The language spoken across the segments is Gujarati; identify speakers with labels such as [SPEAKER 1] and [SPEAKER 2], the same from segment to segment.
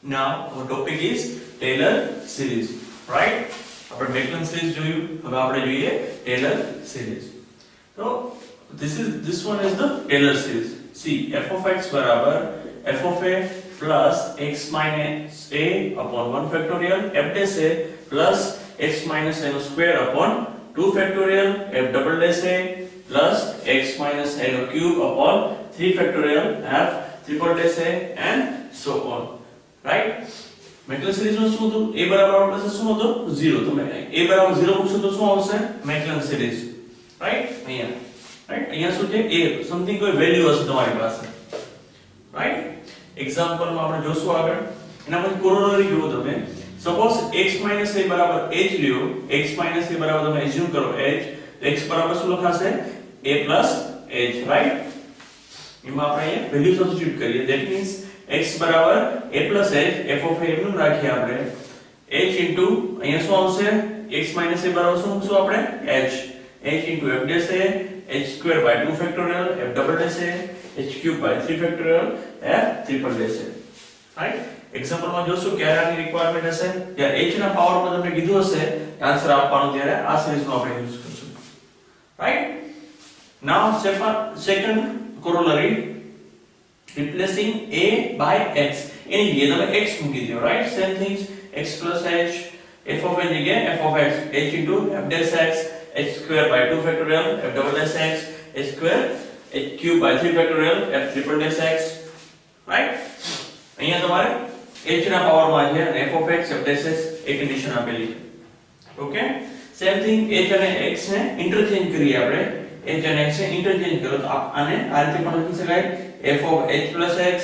[SPEAKER 1] Now our topic is Taylor series, right? આપણે મેકલન series જોયું, હવે આપણે જોઈએ Taylor series. So this one is the Taylor series. See, f of x બરાબર f of a plus x minus a upon 1 factorial f dash a plus x minus a square upon 2 factorial f double dash a plus x minus a cube upon 3 factorial f triple dash a and so on. Right? Maclaurin series નું શું હતું? a બરાબર આપણી પાસે શું હતો? 0. તો a બરાબર 0 મૂકશો તો શું આવશે? મેકલન સિરીઝ. રાઈટ? અહીંયા. રાઈટ? અહીંયા શું છે? a સમથિંગ કોઈ વેલ્યુ હશે તમારી પાસે. રાઈટ? એક્ઝામ્પલ માં આપણે જોશું આગળ. એના પછી કોરોલરી જુઓ તમે. સપોઝ x a બરાબર h લ્યો, x a બરાબર તમે એઝ્યુમ કરો h, x બરાબર શું લખાશે? a h, right? એમાં આપણે અહીંયા વેલ્યુ સબસ્ટિટ્યુટ કરીએ. ધેટ મીન્સ x બરાબર a h f of a નું રાખીએ આપણે h into અહીંયા શું આવશે? x a બરાબર શું મૂકશું આપણે? h into f dash a h square by 2 factorial f double dash a h cube by 3 factorial f triple dash a. Right? Example માં જોશું ક્યારે આની રિક્વાયરમેન્ટ હશે, જ્યારે h ના પાવર માં તમને કીધું હશે આન્સર આપવાનો, ત્યારે આ સિરીઝ નો આપણે યુઝ કરશું. Right? Now second corollary, replacing a by x. એની જગ્યાએ તમે x મૂકી દો. Right? Same things, x plus h f of n જગ્યાએ f of x h into f dash x h square by 2 factorial f double dash x h square h cube by 3 factorial f triple dash x. Right? અહીંયા તમારે h ના પાવર માં છે અને f of x f dash x A condition આપેલી છે. ઓકે? સેમ થિંગ h અને x ને ઇન્ટરચેન્જ કરીએ આપણે. h અને x ને ઇન્ટરચેન્જ કરો તો આને આ રીતે પણ લખી શકાય f of h plus x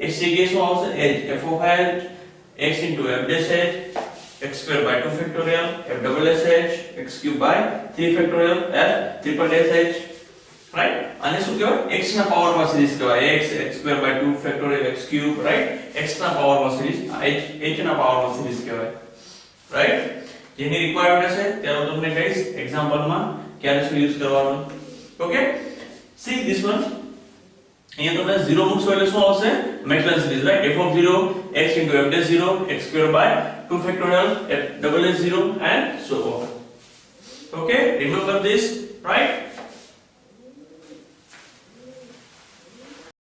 [SPEAKER 1] x જગ્યાએ શું આવશે? h f of h x into f dash h x square by 2 factorial f double dash h x cube by 3 factorial f triple dash h. Right? આને શું કહેવાય? x ના પાવર માં સિરીઝ કહેવાય. x square by 2 factorial x cube. Right? x ના પાવર માં સિરીઝ, h ના પાવર માં સિરીઝ કહેવાય. રાઈટ? જેની રિક્વાયરમેન્ટ હશે ત્યારે હું તમને કહીશ એક્ઝામ્પલ માં ક્યારે શું યુઝ કરવાનું. ઓકે? See this one. અહીંયા તમને 0 મૂકશો એટલે શું આવશે? મેકલન series. Right? f of 0 x into f dash 0 x square by 2 factorial f double dash 0 and so on. Okay? Remember this, right?